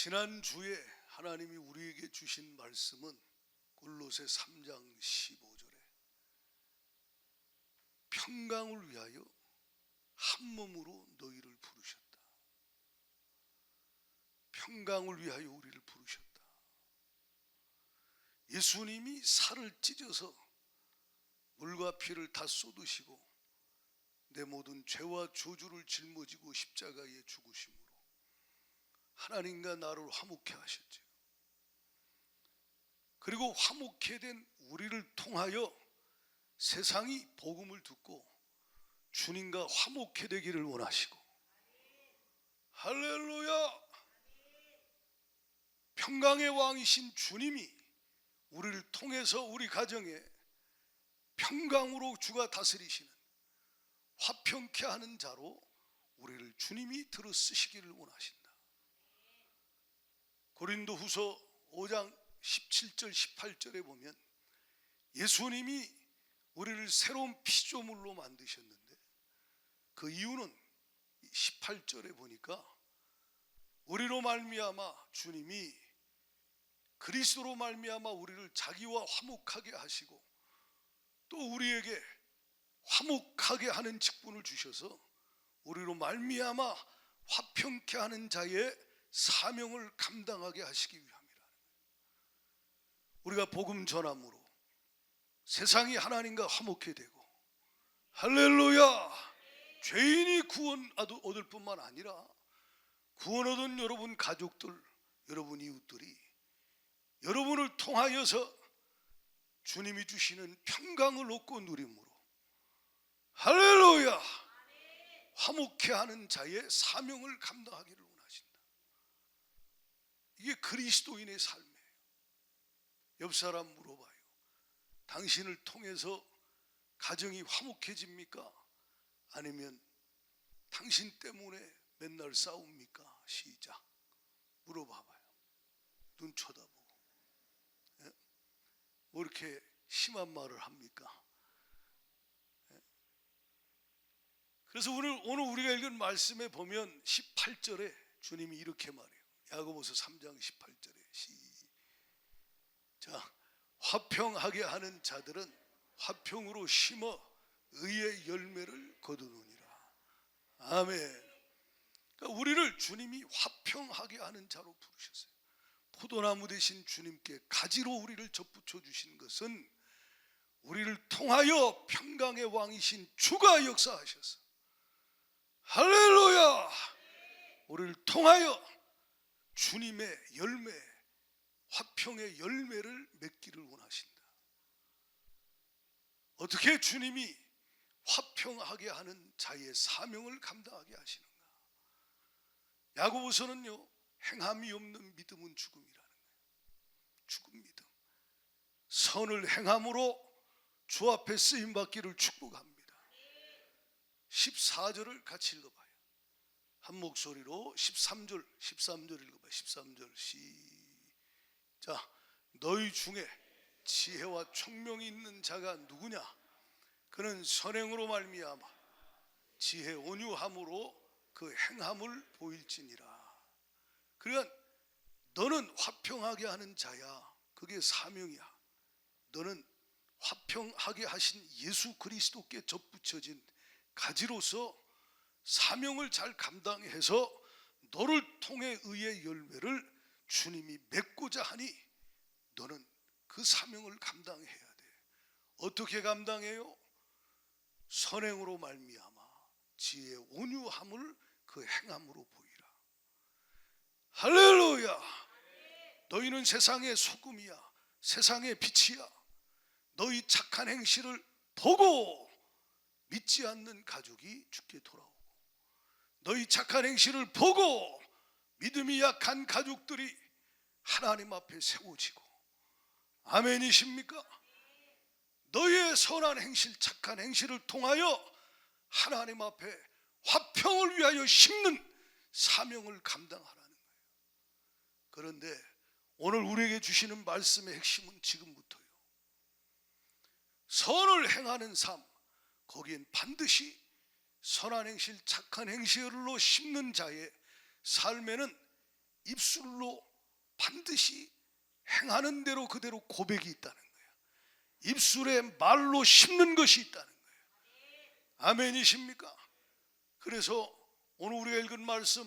지난주에 하나님이 우리에게 주신 말씀은 골로새 3장 15절에 평강을 위하여 한 몸으로 너희를 부르셨다. 평강을 위하여 우리를 부르셨다. 예수님이 살을 찢어서 물과 피를 다 쏟으시고 내 모든 죄와 저주를 짊어지고 십자가에 죽으심으로 하나님과 나를 화목케 하셨죠. 그리고 화목케 된 우리를 통하여 세상이 복음을 듣고 주님과 화목케 되기를 원하시고, 할렐루야! 평강의 왕이신 주님이 우리를 통해서 우리 가정에 평강으로 주가 다스리시는 화평케 하는 자로 우리를 주님이 들어 쓰시기를 원하신다. 고린도후서 5장 17절 18절에 보면 예수님이 우리를 새로운 피조물로 만드셨는데 그 이유는 18절에 보니까 우리로 말미암아 주님이 그리스도로 말미암아 우리를 자기와 화목하게 하시고 또 우리에게 화목하게 하는 직분을 주셔서 우리로 말미암아 화평케 하는 자의 사명을 감당하게 하시기 위함이라. 우리가 복음 전함으로 세상이 하나님과 화목케 되고, 할렐루야! 죄인이 구원 얻을 뿐만 아니라 구원 얻은 여러분 가족들, 여러분 이웃들이 여러분을 통하여서 주님이 주시는 평강을 얻고 누림으로, 할렐루야! 화목케 하는 자의 사명을 감당하기를 원하신다. 이게 그리스도인의 삶이에요. 옆 사람 물어봐요. 당신을 통해서 가정이 화목해집니까? 아니면 당신 때문에 맨날 싸웁니까? 시작. 물어봐봐요. 눈 쳐다보고. 예? 뭐 이렇게 심한 말을 합니까? 예? 그래서 오늘 우리가 읽은 말씀에 보면 18절에 주님이 이렇게 말해요. 야고보서 3장 18절에 자, 화평하게 하는 자들은 화평으로 심어 의의 열매를 거두느니라. 아멘. 그러니까 우리를 주님이 화평하게 하는 자로 부르셨어요. 포도나무 되신 주님께 가지로 우리를 접붙여 주신 것은 우리를 통하여 평강의 왕이신 주가 역사하셔서, 할렐루야! 우리를 통하여 주님의 열매, 화평의 열매를 맺기를 원하신다. 어떻게 주님이 화평하게 하는 자의 사명을 감당하게 하시는가? 야고보서는요, 행함이 없는 믿음은 죽음이라는 거예요. 죽음 믿음. 선을 행함으로 주 앞에 쓰임 받기를 축복합니다. 14절을 같이 읽어봐요. 한 목소리로 13절 읽어봐요. 13절 시작. 너희 중에 지혜와 총명이 있는 자가 누구냐? 그는 선행으로 말미암아 지혜 온유함으로 그 행함을 보일지니라. 그러니까 너는 화평하게 하는 자야. 그게 사명이야. 너는 화평하게 하신 예수 그리스도께 접붙여진 가지로서 사명을 잘 감당해서 너를 통해 의의 열매를 주님이 맺고자 하니 너는 그 사명을 감당해야 돼. 어떻게 감당해요? 선행으로 말미암아 지혜의 온유함을 그 행함으로 보이라. 할렐루야! 너희는 세상의 소금이야. 세상의 빛이야. 너희 착한 행실을 보고 믿지 않는 가족이 주께 돌아오고, 너희 착한 행실을 보고 믿음이 약한 가족들이 하나님 앞에 세워지고, 아멘이십니까? 너희의 선한 행실, 착한 행실을 통하여 하나님 앞에 화평을 위하여 심는 사명을 감당하라는 거예요. 그런데 오늘 우리에게 주시는 말씀의 핵심은 지금부터요, 선을 행하는 삶, 거기엔 반드시 선한 행실, 착한 행실로 심는 자의 삶에는 입술로 반드시 행하는 대로 그대로 고백이 있다는 거예요. 입술에 말로 심는 것이 있다는 거예요. 아멘이십니까? 그래서 오늘 우리가 읽은 말씀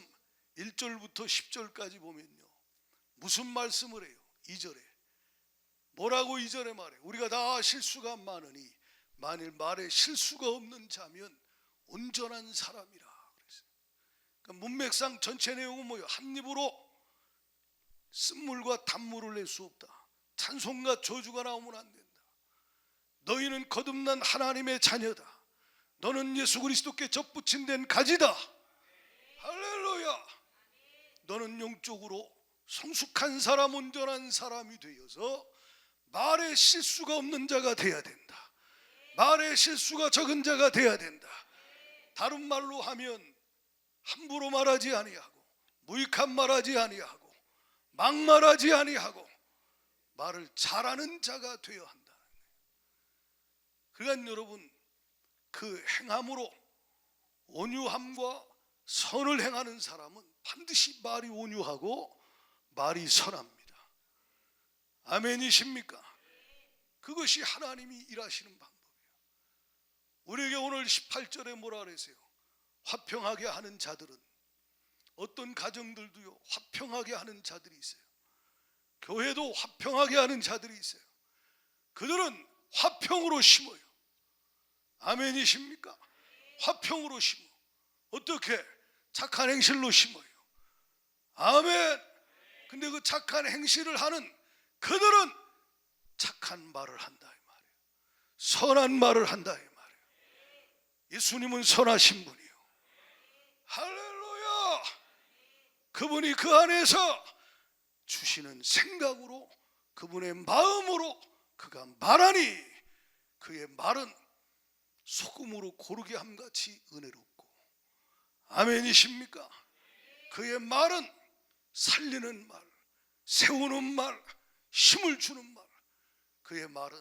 1절부터 10절까지 보면요, 무슨 말씀을 해요? 2절에 뭐라고 2절에 말해요? 우리가 다 실수가 많으니 만일 말에 실수가 없는 자면 온전한 사람이라 그랬어요. 그러니까 문맥상 전체 내용은 뭐예요? 한 입으로 쓴물과 단물을 낼 수 없다. 찬송과 저주가 나오면 안 된다. 너희는 거듭난 하나님의 자녀다. 너는 예수 그리스도께 접붙인 된 가지다. 할렐루야. 너는 영적으로 성숙한 사람, 온전한 사람이 되어서 말에 실수가 없는 자가 돼야 된다. 말에 실수가 적은 자가 돼야 된다. 다른 말로 하면 함부로 말하지 아니하고, 무익한 말하지 아니하고, 막말하지 아니하고, 말을 잘하는 자가 되어야 한다는 거예요. 그러니까 여러분, 그 행함으로 온유함과 선을 행하는 사람은 반드시 말이 온유하고 말이 선합니다. 아멘이십니까? 그것이 하나님이 일하시는 방법이에요. 우리에게 오늘 18절에 뭐라 그랬어요? 화평하게 하는 자들은, 어떤 가정들도요 화평하게 하는 자들이 있어요. 교회도 화평하게 하는 자들이 있어요. 그들은 화평으로 심어요. 아멘이십니까? 화평으로 심어. 어떻게? 착한 행실로 심어요. 아멘. 근데 그 착한 행실을 하는 그들은 착한 말을 한다 이 말이에요. 선한 말을 한다 이 말이에요. 예수님은 선하신 분이요. 할렐루야. 그분이 그 안에서 주시는 생각으로, 그분의 마음으로 그가 말하니 그의 말은 소금으로 고르게 함같이 은혜롭고, 아멘이십니까? 그의 말은 살리는 말, 세우는 말, 힘을 주는 말. 그의 말은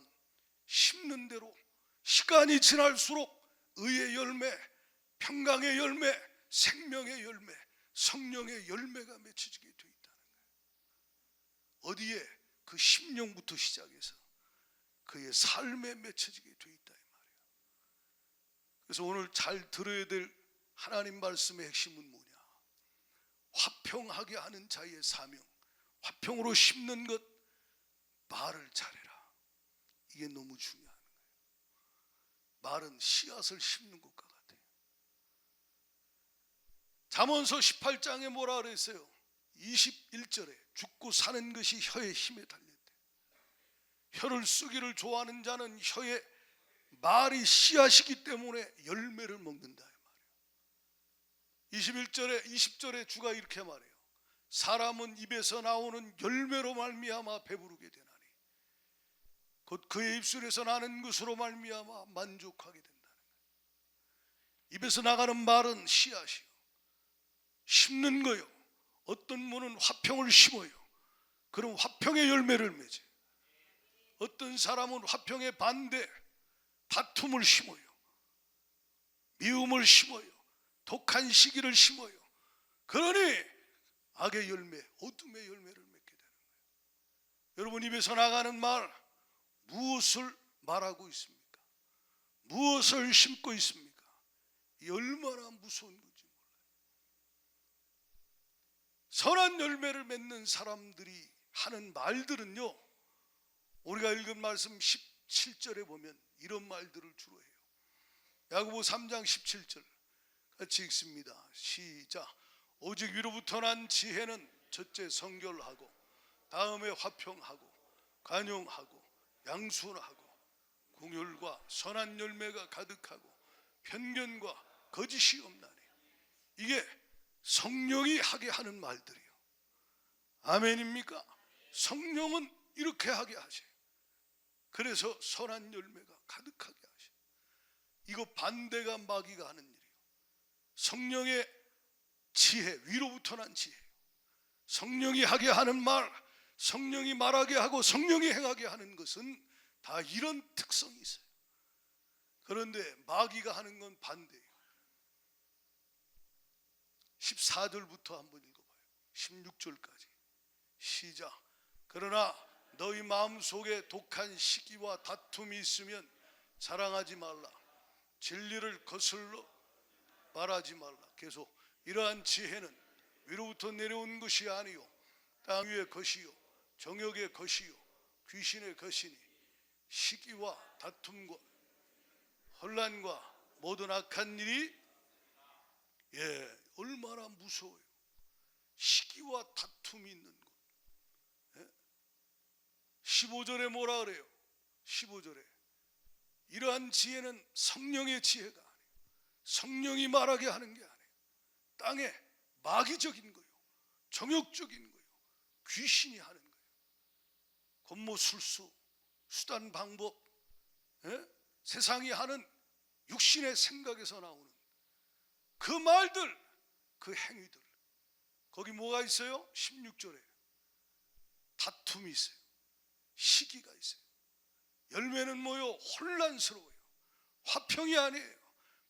심는 대로 시간이 지날수록 의의 열매, 평강의 열매, 생명의 열매, 성령의 열매가 맺혀지게 되어 있다는 거예요. 어디에? 그 심령부터 시작해서 그의 삶에 맺혀지게 되어 있다 이 말이에요. 그래서 오늘 잘 들어야 될 하나님 말씀의 핵심은 뭐냐? 화평하게 하는 자의 사명, 화평으로 심는 것, 말을 잘해라. 이게 너무 중요한 거예요. 말은 씨앗을 심는 것과 같아요. 잠언서 18장에 뭐라 그랬어요? 21절에 죽고 사는 것이 혀의 힘에 달렸대. 혀를 쓰기를 좋아하는 자는 혀의 말이 씨앗이기 때문에 열매를 먹는다 이 말이에요. 21절에 20절에 주가 이렇게 말해요. 사람은 입에서 나오는 열매로 말미암아 배부르게 되나니 곧 그의 입술에서 나는 것으로 말미암아 만족하게 된다는 거예요. 입에서 나가는 말은 씨앗이요, 심는 거요. 어떤 분은 화평을 심어요. 그럼 화평의 열매를 맺어요. 어떤 사람은 화평의 반대, 다툼을 심어요. 미움을 심어요. 독한 시기를 심어요. 그러니 악의 열매, 어둠의 열매를 맺게 되는 거예요. 여러분, 입에서 나가는 말, 무엇을 말하고 있습니까? 무엇을 심고 있습니까? 이 얼마나 무서운 건지 몰라요. 선한 열매를 맺는 사람들이 하는 말들은요, 우리가 읽은 말씀 17절에 보면 이런 말들을 주로 해요. 야고보 3장 17절 같이 읽습니다. 시작. 오직 위로부터 난 지혜는 첫째 성결하고, 다음에 화평하고, 관용하고, 양순하고, 공율과 선한 열매가 가득하고, 편견과 거짓이 없나니. 이게 성령이 하게 하는 말들이요. 아멘입니까? 성령은 이렇게 하게 하셔요. 그래서 선한 열매가 가득하게 하셔요. 이거 반대가 마귀가 하는 일이에요. 성령의 지혜, 위로부터 난 지혜, 성령이 하게 하는 말, 성령이 말하게 하고 성령이 행하게 하는 것은 다 이런 특성이 있어요. 그런데 마귀가 하는 건 반대예요. 14절부터 한번 읽어봐요. 16절까지 시작. 그러나 너희 마음속에 독한 시기와 다툼이 있으면 자랑하지 말라. 진리를 거슬러 말하지 말라. 계속. 이러한 지혜는 위로부터 내려온 것이 아니요 땅 위의 것이요 정욕의 것이요 귀신의 것이니 시기와 다툼과 혼란과 모든 악한 일이 얼마나 무서워요. 시기와 다툼이 있는 것. 15절에 뭐라 그래요? 15절에 이러한 지혜는 성령의 지혜가 아니에요. 성령이 말하게 하는 게 아니에요. 땅에 마귀적인 거예요. 정욕적인 거예요. 귀신이 하는 거예요. 권모술수, 수단 방법, 세상이 하는 육신의 생각에서 나오는 그 말들, 그 행위들. 거기 뭐가 있어요? 16절에 다툼이 있어요. 시기가 있어요. 열매는 뭐요? 혼란스러워요. 화평이 아니에요.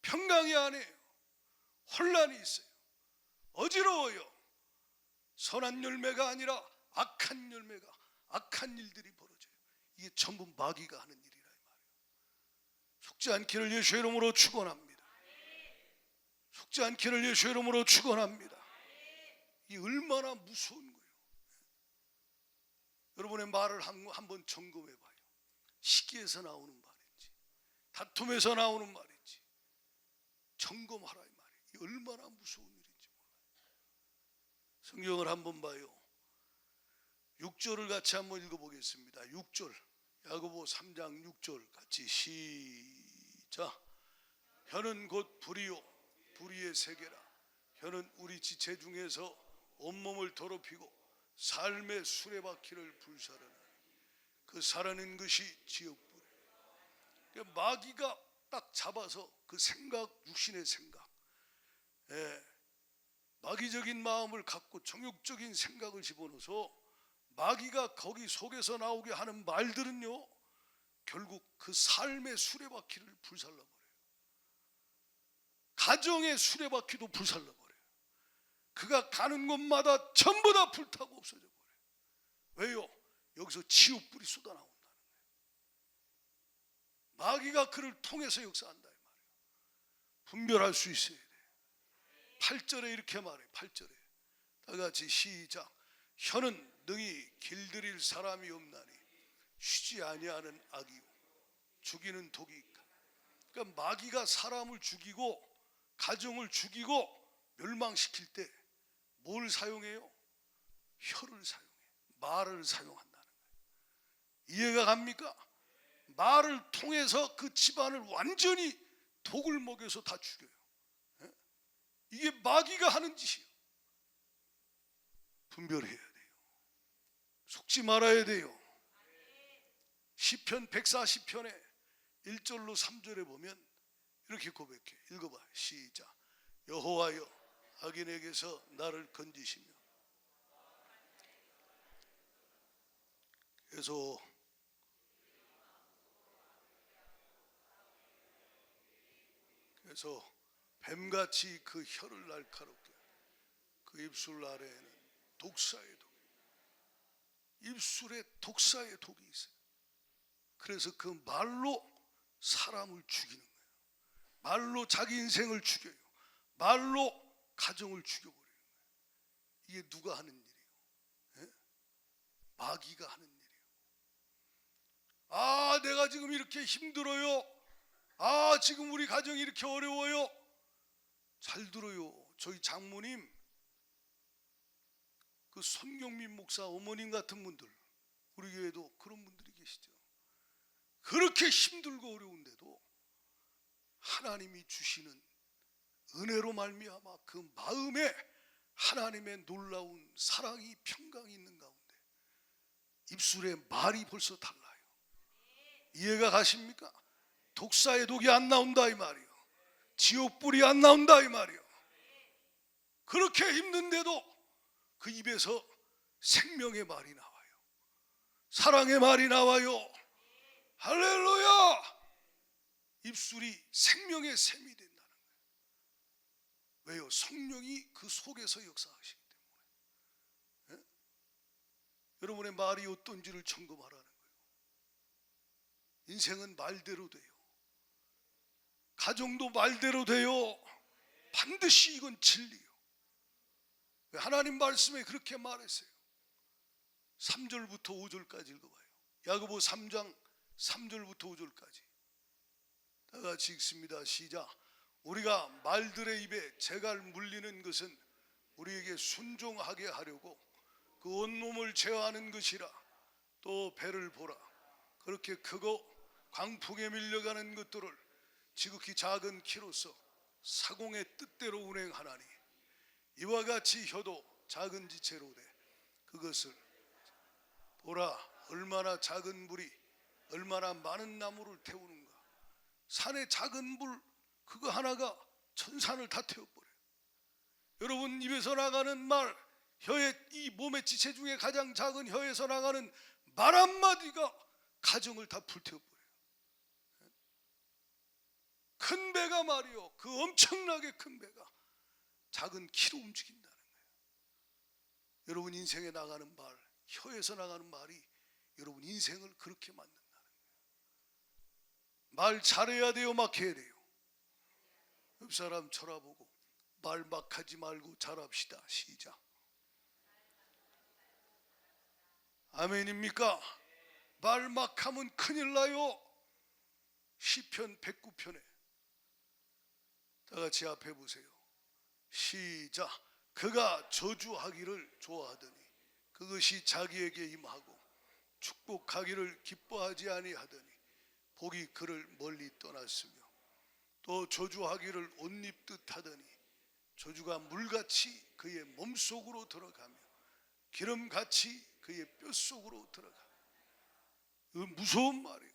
평강이 아니에요. 혼란이 있어요. 어지러워요. 선한 열매가 아니라 악한 열매가, 악한 일들이 벌어져요. 이게 전부 마귀가 하는 일이라 이 말이에요. 속지 않기를 예수의 이름으로 축원합니다. 속지 않기를 예수의 이름으로 축원합니다. 이 얼마나 무서운 거예요. 여러분의 말을 한번 점검해 봐요. 시기에서 나오는 말인지 다툼에서 나오는 말인지 점검하라 이 말이에요. 이 얼마나 무서운 일인지 몰라요. 성경을 한번 봐요. 6절을 같이 한번 읽어보겠습니다. 6절 야고보 3장 6절 같이 시작. 혀는 곧 불이요 불의의 세계라. 혀는 우리 지체 중에서 온몸을 더럽히고 삶의 수레바퀴를 불살하는 그 살아낸 것이 지옥불. 마귀가 딱 잡아서 그 생각, 육신의 생각, 마귀적인 마음을 갖고 정욕적인 생각을 집어넣어서 마귀가 거기 속에서 나오게 하는 말들은요 결국 그 삶의 수레바퀴를 불살라버려요. 가정의 수레바퀴도 불살라버려요. 그가 가는 곳마다 전부 다 불타고 없어져 버려요. 왜요? 여기서 지옥불이 쏟아나온다는 거예요. 마귀가 그를 통해서 역사한다 이 말이에요. 분별할 수 있어야 돼요. 8절에 이렇게 말해요. 8절에 다 같이 시작. 혀는 능히 길들일 사람이 없나니 쉬지 아니하는 악이요 죽이는 독이 있다. 그러니까 마귀가 사람을 죽이고 가정을 죽이고 멸망시킬 때 뭘 사용해요? 혀를 사용해요. 말을 사용한다는 거예요. 이해가 갑니까? 말을 통해서 그 집안을 완전히 독을 먹여서 다 죽여요. 이게 마귀가 하는 짓이에요. 분별해야 돼요. 속지 말아야 돼요. 시편 140편에 1절로 3절에 보면 이렇게 고백해. 읽어봐. 시작. 여호와여 악인에게서 나를 건지시며. 그래서 뱀같이 그 혀를 날카롭게 그 입술 아래에는 독사의 독이, 입술에 독사의 독이 있어요. 그래서 그 말로 사람을 죽이는 거예요. 말로 자기 인생을 죽여요. 말로 가정을 죽여버리는 거예요. 이게 누가 하는 일이에요? 마귀가 하는 일이에요. 아, 내가 지금 이렇게 힘들어요. 아, 지금 우리 가정이 이렇게 어려워요. 잘 들어요. 저희 장모님, 그 손경민 목사 어머님 같은 분들, 우리 교회도 그런 분들이 계시죠. 그렇게 힘들고 어려운데도 하나님이 주시는 은혜로 말미암아 그 마음에 하나님의 놀라운 사랑이 평강이 있는 가운데 입술에 말이 벌써 달라요. 이해가 가십니까? 독사의 독이 안 나온다 이 말이요. 지옥불이 안 나온다 이 말이요. 그렇게 힘든데도 그 입에서 생명의 말이 나와요. 사랑의 말이 나와요. 할렐루야. 입술이 생명의 샘이 된다는 거예요. 왜요? 성령이 그 속에서 역사하시기 때문에. 여러분의 말이 어떤지를 점검하라는 거예요. 인생은 말대로 돼요. 가정도 말대로 돼요. 반드시 이건 진리요. 하나님 말씀에 그렇게 말했어요. 3절부터 5절까지 읽어봐요. 야고보 3장 3절부터 5절까지 다 같이 읽습니다. 시작. 우리가 말들의 입에 재갈 물리는 것은 우리에게 순종하게 하려고 그 온몸을 제어하는 것이라. 또 배를 보라. 그렇게 크고 광풍에 밀려가는 것들을 지극히 작은 키로서 사공의 뜻대로 운행하나니 이와 같이 혀도 작은 지체로 돼 그것을 보라. 얼마나 작은 불이 얼마나 많은 나무를 태우는가. 산의 작은 불 그거 하나가 천산을 다 태워버려요. 여러분 입에서 나가는 말, 혀의 이 몸의 지체 중에 가장 작은 혀에서 나가는 말 한마디가 가정을 다 불태워버려요. 큰 배가 말이요, 그 엄청나게 큰 배가 작은 키로 움직인다는 거예요. 여러분 인생에 나가는 말, 혀에서 나가는 말이 여러분 인생을 그렇게 만든다는 거예요. 말 잘해야 돼요, 막 해야 돼요? 옆 사람 쳐다보고 말 막 하지 말고 잘합시다. 시작. 아멘입니까? 말 막 하면 큰일 나요. 시편 109편에 다 같이 앞에 보세요. 시작. 그가 저주하기를 좋아하더니 그것이 자기에게 임하고 축복하기를 기뻐하지 아니하더니 복이 그를 멀리 떠났으며 또 저주하기를 옷입듯 하더니 저주가 물같이 그의 몸속으로 들어가며 기름같이 그의 뼛속으로 들어가며. 이거 무서운 말이에요.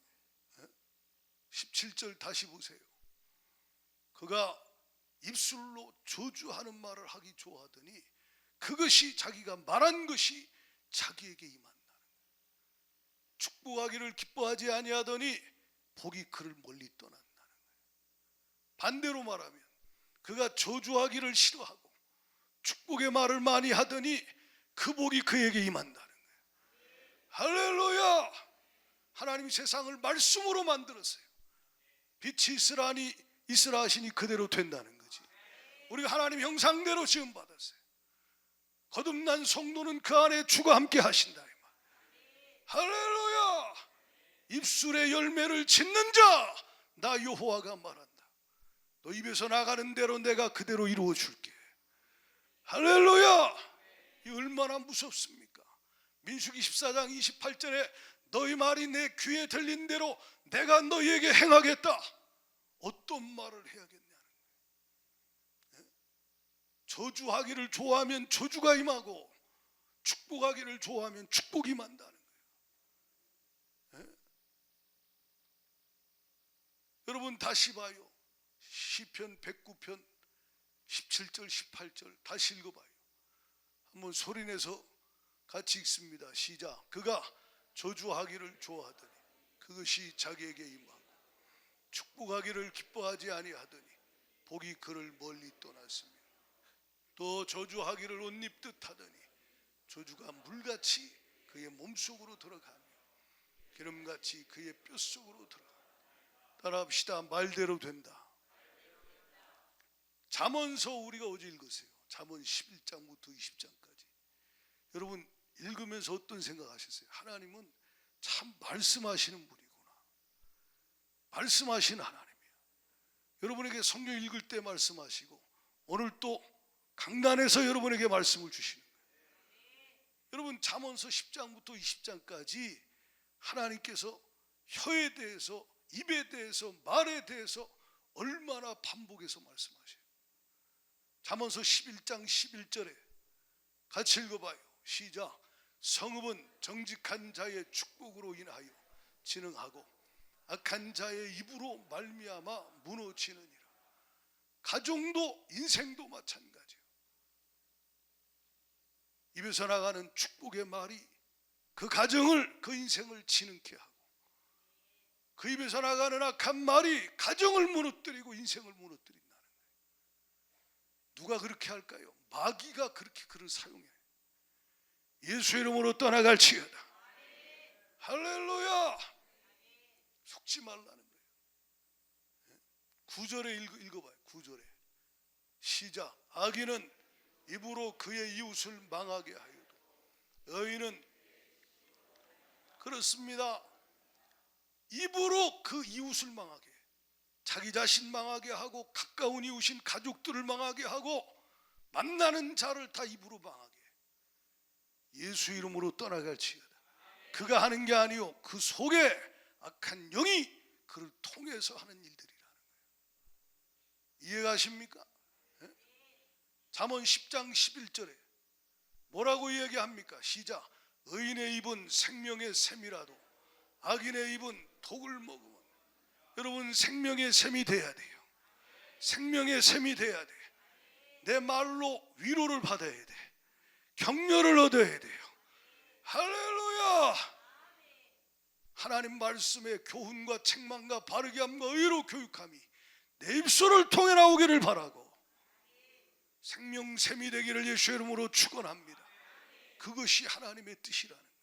17절 다시 보세요. 그가 입술로 저주하는 말을 하기 좋아하더니 그것이 자기가 말한 것이 자기에게 임한다는 거예요. 축복하기를 기뻐하지 아니하더니 복이 그를 멀리 떠난다는 거예요. 반대로 말하면 그가 저주하기를 싫어하고 축복의 말을 많이 하더니 그 복이 그에게 임한다는 거예요. 할렐루야. 하나님이 세상을 말씀으로 만들었어요. 빛이 있으라니 있으라 하시니 그대로 된다는 거지. 우리가 하나님 형상대로 지음 받았어요. 거듭난 성도는 그 안에 주가 함께 하신다. 할렐루야. 입술의 열매를 짓는 자 나 여호와가 말한다. 너 입에서 나가는 대로 내가 그대로 이루어 줄게. 할렐루야. 이 얼마나 무섭습니까? 민수기 14장 28절에 너희 말이 내 귀에 들린 대로 내가 너희에게 행하겠다. 어떤 말을 해야겠냐는 거예요. 저주하기를 좋아하면 저주가 임하고 축복하기를 좋아하면 축복이 임한다는 거예요. 여러분 다시 봐요. 시편 109편 17절 18절 다시 읽어봐요. 한번 소리내서 같이 읽습니다. 시작. 그가 저주하기를 좋아하더니 그것이 자기에게 임하고 축복하기를 기뻐하지 아니하더니 복이 그를 멀리 떠났으며 또 저주하기를 옷입듯 하더니 저주가 물같이 그의 몸속으로 들어가며 기름같이 그의 뼛속으로 들어가며. 따라합시다. 말대로 된다. 잠언서 우리가 어제 읽었어요. 잠언 11장부터 20장까지. 여러분 읽으면서 어떤 생각하셨어요? 하나님은 참 말씀하시는 분이구나. 말씀하시는 하나님이에요. 여러분에게 성경 읽을 때 말씀하시고 오늘 또 강단에서 여러분에게 말씀을 주시는 거예요. 여러분 잠언서 10장부터 20장까지 하나님께서 혀에 대해서 입에 대해서 말에 대해서 얼마나 반복해서 말씀하셔요. 잠언서 11장 11절에 같이 읽어봐요. 시작. 성읍은 정직한 자의 축복으로 인하여 진흥하고 악한 자의 입으로 말미암아 무너지느니라. 가정도 인생도 마찬가지예요. 입에서 나가는 축복의 말이 그 가정을 그 인생을 진흥케 하고 그 입에서 나가는 악한 말이 가정을 무너뜨리고 인생을 무너뜨린다는 거예요. 누가 그렇게 할까요? 마귀가 그렇게 그를 사용해요. 예수 이름으로 떠나갈지어다. 할렐루야. 속지 말라는 거예요. 9절에 읽어봐요. 9절에 시작. 악인은 입으로 그의 이웃을 망하게 하여도 의인은 그렇습니다. 입으로 그 이웃을 망하게, 자기 자신 망하게 하고 가까운 이웃인 가족들을 망하게 하고 만나는 자를 다 입으로 망하게. 예수 이름으로 떠나갈지어다. 그가 하는 게 아니요, 그 속에 악한 영이 그를 통해서 하는 일들이라는 거예요. 이해가십니까? 잠언 10장 11절에 뭐라고 이야기합니까? 시작. 의인의 입은 생명의 샘이라도 악인의 입은 독을 먹으면. 여러분, 생명의 샘이 돼야 돼요. 생명의 샘이 돼야 돼. 내 말로 위로를 받아야 돼. 격려를 얻어야 돼요. 할렐루야. 하나님 말씀의 교훈과 책망과 바르게 함과 의로 교육함이 내 입술을 통해 나오기를 바라고 생명샘이 되기를 예수의 이름으로 축원합니다. 그것이 하나님의 뜻이라는 거예요.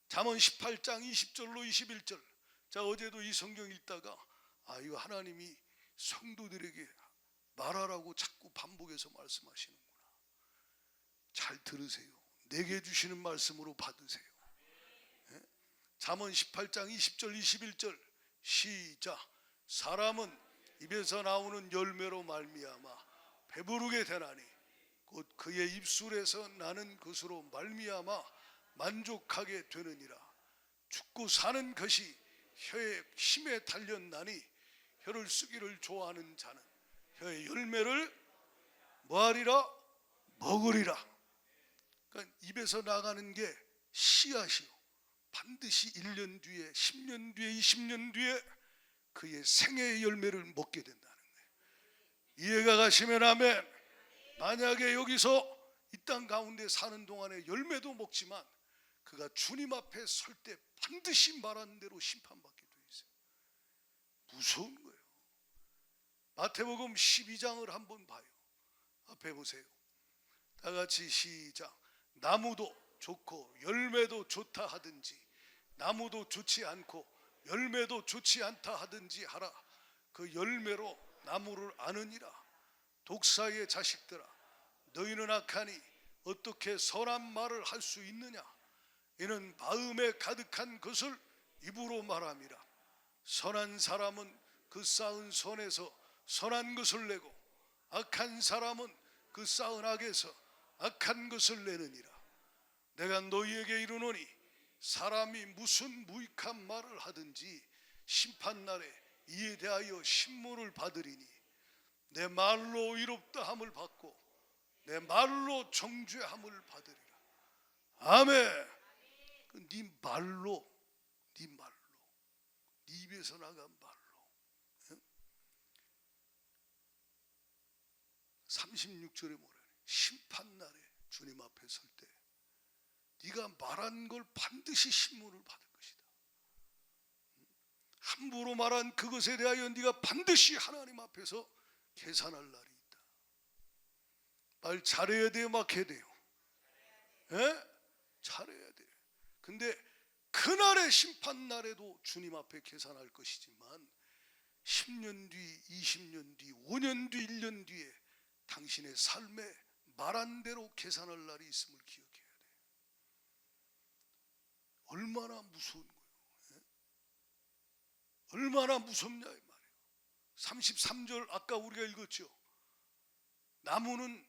잠언 18장 20절로 21절. 자, 어제도 이 성경 읽다가 이거 하나님이 성도들에게 말하라고 자꾸 반복해서 말씀하시는구나. 잘 들으세요. 내게 주시는 말씀으로 받으세요. 잠언 18장 20절 21절 시작. 사람은 입에서 나오는 열매로 말미암아 배부르게 되나니 곧 그의 입술에서 나는 것으로 말미암아 만족하게 되느니라. 죽고 사는 것이 혀의 힘에 달렸나니 혀를 쓰기를 좋아하는 자는 혀의 열매를 뭐하리라? 먹으리라. 그러니까 입에서 나가는 게 씨앗이요, 반드시 1년 뒤에 10년 뒤에 20년 뒤에 그의 생애의 열매를 먹게 된다는 거예요. 이해가 가시면 아멘. 만약에 여기서 이 땅 가운데 사는 동안에 열매도 먹지만 그가 주님 앞에 설 때 반드시 말하는 대로 심판받게 돼 있어요. 무서운 거예요. 마태복음 12장을 한번 봐요. 앞에 보세요. 다 같이 시작. 나무도 좋고 열매도 좋다 하든지 나무도 좋지 않고 열매도 좋지 않다 하든지 하라. 그 열매로 나무를 아느니라. 독사의 자식들아, 너희는 악하니 어떻게 선한 말을 할 수 있느냐? 이는 마음에 가득한 것을 입으로 말함이라. 선한 사람은 그 쌓은 손에서 선한 것을 내고 악한 사람은 그 쌓은 악에서 악한 것을 내느니라. 내가 너희에게 이르노니 사람이 무슨 무익한 말을 하든지 심판날에 이에 대하여 신문을 받으리니 내 말로 의롭다함을 받고 내 말로 정죄함을 받으리라. 아멘. 네 말로, 네 입에서 나간 말로. 36절에 뭐래? 심판날에 주님 앞에 설 때 네가 말한 걸 반드시 신문을 받을 것이다. 함부로 말한 그것에 대하여 네가 반드시 하나님 앞에서 계산할 날이 있다. 말 잘해야 돼요, 막해야 돼요? 잘해야 돼요. 근데 그날의 심판날에도 주님 앞에 계산할 것이지만 10년 뒤, 20년 뒤, 5년 뒤, 1년 뒤에 당신의 삶에 말한 대로 계산할 날이 있음을 기억해야 돼요. 얼마나 무서운 거예요. 얼마나 무섭냐 이 말이에요. 33절 아까 우리가 읽었죠. 나무는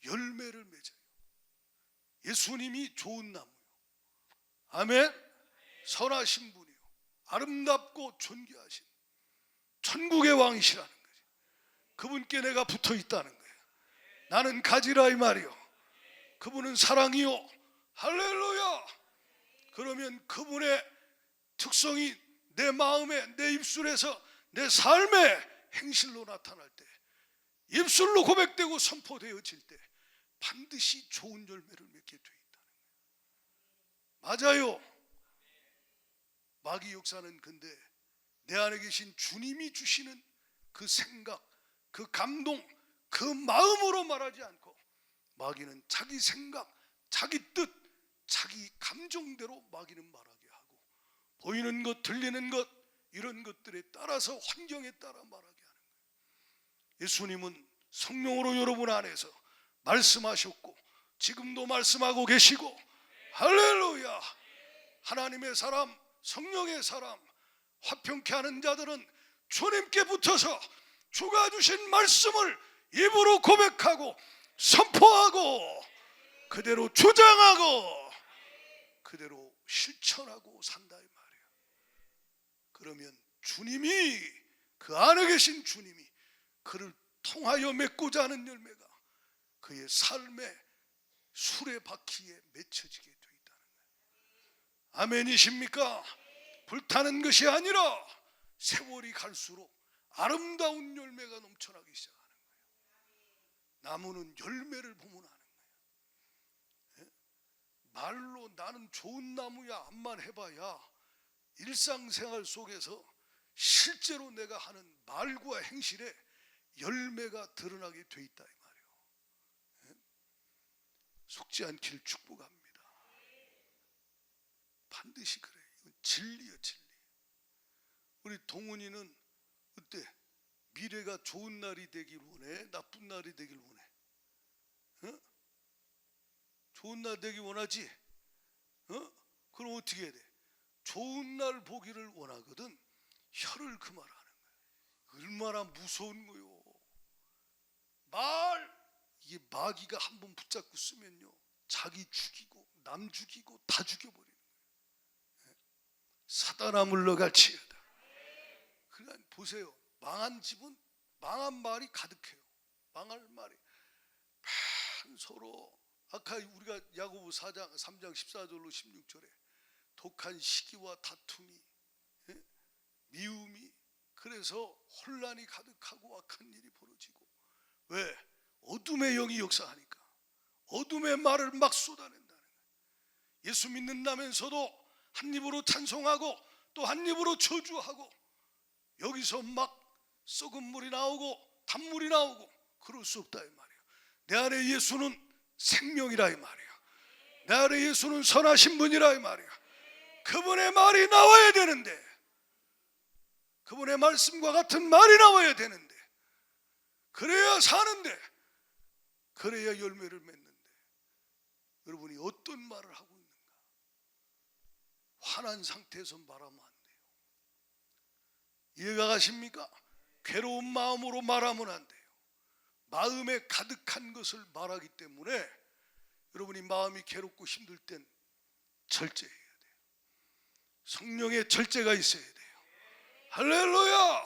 열매를 맺어요. 예수님이 좋은 나무요. 아멘. 선하신 분이요, 아름답고 존귀하신 천국의 왕이시라는 거죠. 그분께 내가 붙어 있다는 거예요. 나는 가지라 이 말이요. 그분은 사랑이요. 할렐루야. 그러면 그분의 특성이 내 마음에, 내 입술에서, 내 삶의 행실로 나타날 때, 입술로 고백되고 선포되어질 때 반드시 좋은 열매를 맺게 돼 있다는 거예요. 맞아요. 마귀 역사는 근데 내 안에 계신 주님이 주시는 그 생각, 그 감동, 그 마음으로 말하지 않고 마귀는 자기 생각, 자기 뜻, 자기 감정대로 마귀는 말하게 하고, 보이는 것, 들리는 것, 이런 것들에 따라서 환경에 따라 말하게 하는 거예요. 예수님은 성령으로 여러분 안에서 말씀하셨고 지금도 말씀하고 계시고, 할렐루야. 하나님의 사람, 성령의 사람, 화평케 하는 자들은 주님께 붙어서 주가 주신 말씀을 입으로 고백하고 선포하고 그대로 주장하고 그대로 실천하고 산다 이 말이에요. 그러면 주님이, 그 안에 계신 주님이 그를 통하여 맺고자 하는 열매가 그의 삶의 수레바퀴에 맺혀지게 되어 있다는 거예요. 아멘이십니까? 불타는 것이 아니라 세월이 갈수록 아름다운 열매가 넘쳐나기 시작하는 거예요. 나무는 열매를 보면 아는 거예요. 말로 나는 좋은 나무야 암만 해봐야 일상생활 속에서 실제로 내가 하는 말과 행실에 열매가 드러나게 돼 있다 이 말이에요. 속지 않기를 축복합니다. 반드시 그래요. 이건 진리예요, 진리. 우리 동훈이는 어때? 미래가 좋은 날이 되길 원해? 나쁜 날이 되길 원해? 좋은 날 되길 원하지? 그럼 어떻게 해야 돼? 좋은 날 보기를 원하거든 혀를 그만하는 거야. 얼마나 무서운 거요. 이게 마귀가 한번 붙잡고 쓰면요, 자기 죽이고 남 죽이고 다 죽여버리는 거예요. 사단아 물러갈지어다. 그러니까 보세요, 망한 집은 망한 말이 가득해요. 망할 말이 서로, 아까 우리가 야고보 4장 3장 14절로 16절에 독한 시기와 다툼이, 미움이, 그래서 혼란이 가득하고 악한 일이 벌어지고. 왜? 어둠의 영이 역사하니까. 어둠의 말을 막 쏟아낸다는 거예요. 예수 믿는다면서도 한 입으로 찬송하고 또 한 입으로 저주하고, 여기서 막 썩은 물이 나오고 단물이 나오고 그럴 수 없다 이 말이에요. 내 안에 예수는 생명이라 이 말이에요. 내 안에 예수는 선하신 분이라 이 말이에요. 그분의 말이 나와야 되는데, 그분의 말씀과 같은 말이 나와야 되는데, 그래야 사는데, 그래야 열매를 맺는데, 여러분이 어떤 말을 하고 있는가? 화난 상태에서 말하면 안 돼요. 이해가 가십니까? 괴로운 마음으로 말하면 안 돼요. 마음에 가득한 것을 말하기 때문에 여러분이 마음이 괴롭고 힘들 땐 절제해야 돼요. 성령의 절제가 있어야 돼요. 할렐루야.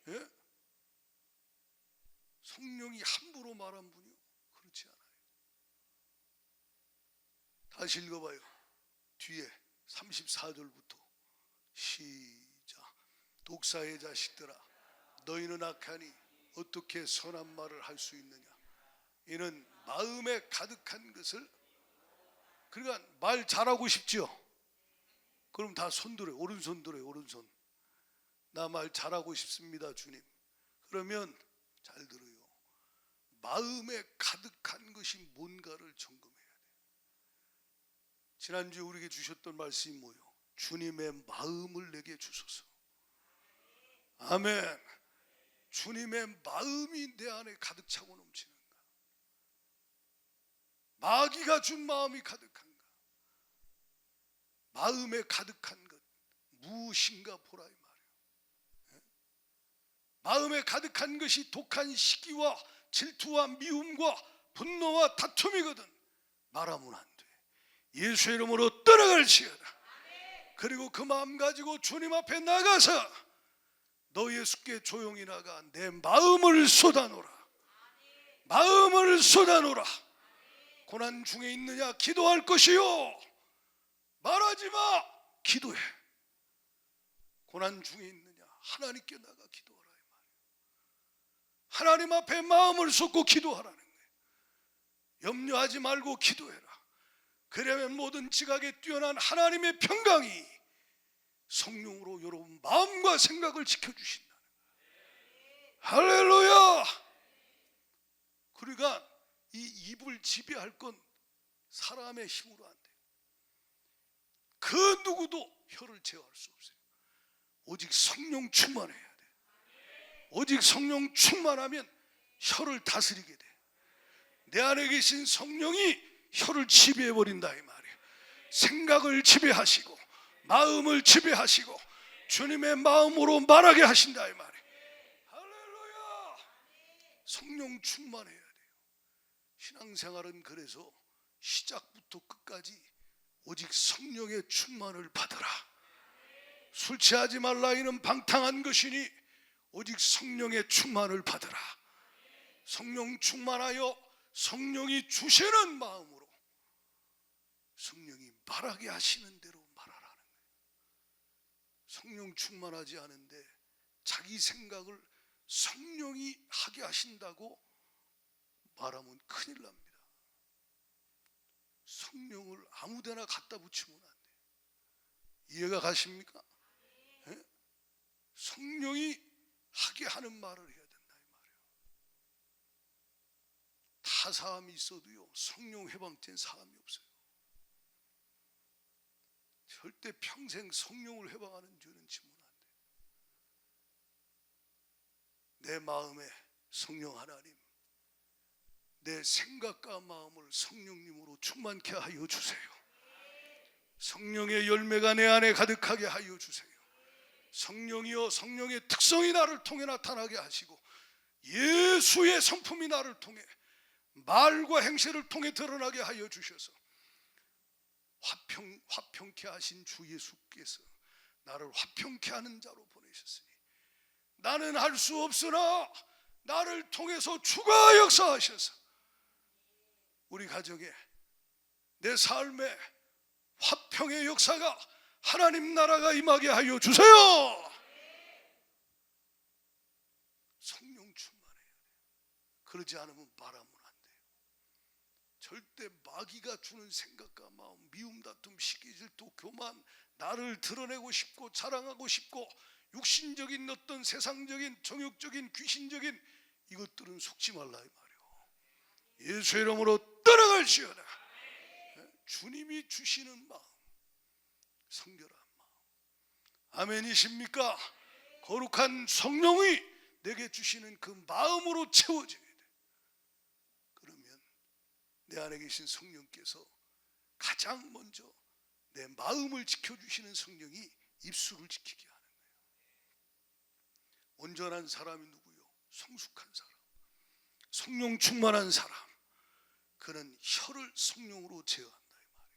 예? 성령이 함부로 말한 분이요, 그렇지 않아요. 다시 읽어봐요. 뒤에 34절부터 시작. 독사의 자식들아, 너희는 악하니 어떻게 선한 말을 할 수 있느냐? 이는 마음에 가득한 것을. 그러니까 말 잘하고 싶죠? 그럼 다 손 들어요. 오른손 들어요. 오른손. 나 말 잘하고 싶습니다 주님. 그러면 잘 들어요. 마음에 가득한 것이 뭔가를 점검해야 돼요. 지난주에 우리에게 주셨던 말씀이 뭐예요? 주님의 마음을 내게 주소서. 아멘. 주님의 마음이 내 안에 가득 차고 넘치는가? 마귀가 준 마음이 가득한가? 마음에 가득한 것 무엇인가 보라 이 말이에요. 마음에 가득한 것이 독한 시기와 질투와 미움과 분노와 다툼이거든. 말하면 안 돼. 예수의 이름으로 떠나갈지어다. 그리고 그 마음 가지고 주님 앞에 나가서 너 예수께 조용히 나가 내 마음을 쏟아놓으라. 마음을 쏟아놓으라. 고난 중에 있느냐? 기도할 것이요. 말하지 마. 기도해. 고난 중에 있느냐? 하나님께 나가 기도하라 이 말이에요. 하나님 앞에 마음을 쏟고 기도하라는 거예요. 염려하지 말고 기도해라. 그러면 모든 지각에 뛰어난 하나님의 평강이 성령으로 여러분 마음과 생각을 지켜주신다는 거예요. 할렐루야. 그러니까 이 입을 지배할 건 사람의 힘으로 안 돼요. 그 누구도 혀를 제어할 수 없어요. 오직 성령 충만해야 돼요. 오직 성령 충만하면 혀를 다스리게 돼요. 내 안에 계신 성령이 혀를 지배해버린다 이 말이에요. 생각을 지배하시고 마음을 지배하시고 주님의 마음으로 말하게 하신다 이 말이에요. 할렐루야. 성령 충만해야 돼요. 신앙생활은 그래서 시작부터 끝까지 오직 성령의 충만을 받으라. 술 취하지 말라 이는 방탕한 것이니 오직 성령의 충만을 받으라. 성령 충만하여 성령이 주시는 마음으로 성령이 말하게 하시는 대로 말하라는 거예요. 성령 충만하지 않은데 자기 생각을 성령이 하게 하신다고 말하면 큰일 납니다. 성령을 아무데나 갖다 붙이면 안 돼요. 이해가 가십니까? 네? 성령이 하게 하는 말을 해야 된다 이 말이에요. 다 사함이 있어도요 성령 해방된 사함이 없어요. 절대 평생 성령을 해방하는 죄는 지면 안 돼요. 내 마음에 성령 하나님, 내 생각과 마음을 성령님으로 충만케 하여 주세요. 성령의 열매가 내 안에 가득하게 하여 주세요. 성령이여 성령의 특성이 나를 통해 나타나게 하시고 예수의 성품이 나를 통해 말과 행실을 통해 드러나게 하여 주셔서 화평케 하신 주 예수께서 나를 화평케 하는 자로 보내셨으니 나는 할 수 없으나 나를 통해서 주가 역사하셔서 우리 가정에 내 삶에 화평의 역사가 하나님 나라가 임하게 하여 주세요. 성령 충만해야 돼요. 그러지 않으면 말하면 안 돼요. 절대 마귀가 주는 생각과 마음, 미움, 다툼, 시기, 질투, 교만, 나를 드러내고 싶고 자랑하고 싶고 육신적인 어떤 세상적인 정욕적인 귀신적인 이것들은 속지 말라 이 말이에요. 예수의 이름으로 떠나갈지어다. 주님이 주시는 마음, 성결한 마음. 아멘이십니까? 거룩한 성령이 내게 주시는 그 마음으로 채워져야 돼. 그러면 내 안에 계신 성령께서 가장 먼저 내 마음을 지켜주시는 성령이 입술을 지키게 하는 거예요. 온전한 사람이 누구요? 성숙한 사람, 성령 충만한 사람. 그는 혀를 성령으로 제어한다 이 말이에요.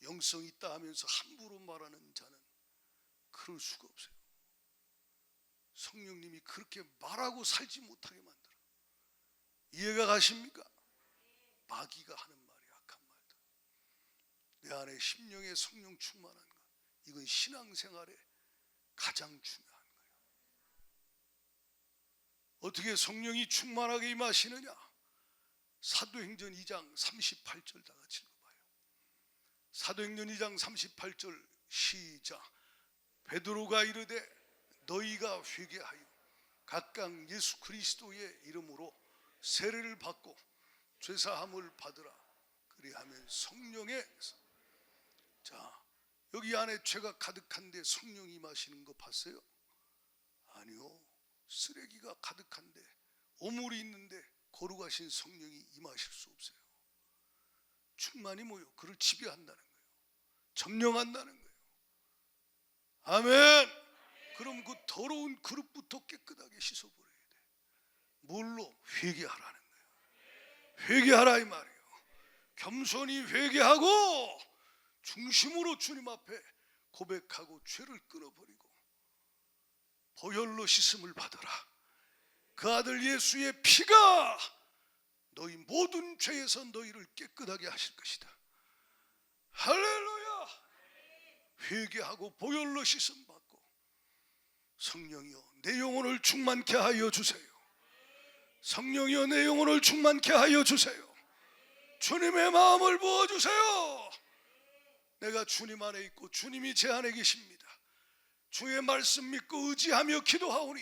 영성이 있다 하면서 함부로 말하는 자는 그럴 수가 없어요. 성령님이 그렇게 말하고 살지 못하게 만들어. 이해가 가십니까? 마귀가 하는 말이 악한 말들. 내 안에 심령의 성령 충만한 것, 이건 신앙생활에 가장 중요한 거예요. 어떻게 성령이 충만하게 임하시느냐? 사도행전 2장 38절 다 같이 읽어봐요. 사도행전 2장 38절 시작. 베드로가 이르되 너희가 회개하여 각각 예수 그리스도의 이름으로 세례를 받고 죄사함을 받으라. 그리하면 성령의 자 여기 안에 죄가 가득한데 성령이 임하시는 거 봤어요? 아니요. 쓰레기가 가득한데 오물이 있는데 거룩하신 성령이 임하실 수 없어요. 충만이 뭐요? 그를 지배한다는 거예요. 점령한다는 거예요. 아멘. 그럼 그 더러운 그릇부터 깨끗하게 씻어버려야 돼. 뭘로? 회개하라는 거예요. 회개하라 이 말이에요. 겸손히 회개하고 중심으로 주님 앞에 고백하고 죄를 끊어버리고 보혈로 씻음을 받아라. 그 아들 예수의 피가 너희 모든 죄에서 너희를 깨끗하게 하실 것이다. 할렐루야. 회개하고 보혈로 씻음 받고 성령이여 내 영혼을 충만케 하여 주세요. 성령이여 내 영혼을 충만케 하여 주세요. 주님의 마음을 부어주세요. 내가 주님 안에 있고 주님이 제 안에 계십니다. 주의 말씀 믿고 의지하며 기도하오니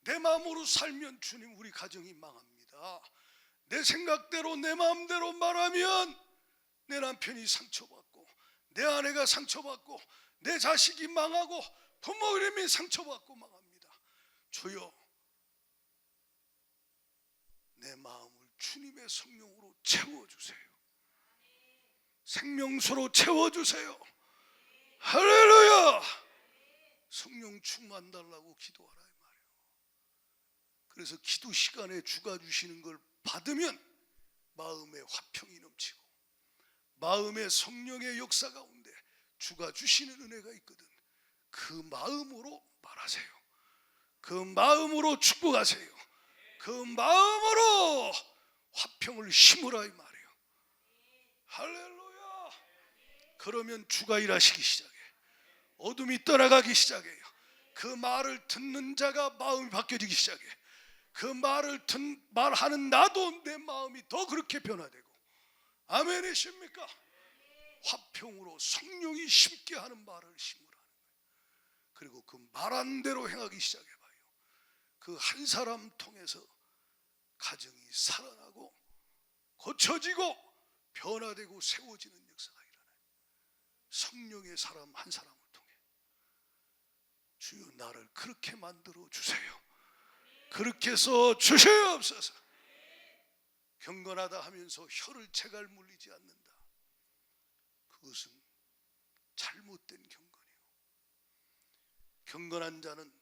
내 마음으로 살면 주님 우리 가정이 망합니다. 내 생각대로 내 마음대로 말하면 내 남편이 상처받고 내 아내가 상처받고 내 자식이 망하고 부모 이름이 상처받고 망합니다. 주여, 내 마음을 주님의 성령으로 채워주세요. 생명수로 채워주세요. 할렐루야. 성령 충만 달라고 기도하라 이 말이에요. 그래서 기도 시간에 주가 주시는 걸 받으면 마음에 화평이 넘치고 마음에 성령의 역사 가운데 주가 주시는 은혜가 있거든. 그 마음으로 말하세요. 그 마음으로 축복하세요. 그 마음으로 화평을 심으라 이 말이에요. 할렐루야. 그러면 주가 일하시기 시작해. 어둠이 떠나가기 시작해요. 그 말을 듣는 자가 마음이 바뀌어지기 시작해. 그 말하는 나도 내 마음이 더 그렇게 변화되고. 아멘이십니까? 화평으로 성령이 심게 하는 말을 심으라는 거예요. 그리고 그 말한 대로 행하기 시작해봐요. 그 한 사람 통해서 가정이 살아나고 고쳐지고 변화되고 세워지는 역사가 일어나요. 성령의 사람 한 사람을 통해. 주여, 나를 그렇게 만들어 주세요. 그렇게 해서 주시옵소서. 경건하다 하면서 혀를 채갈 물리지 않는다. 그것은 잘못된 경건이요. 경건한 자는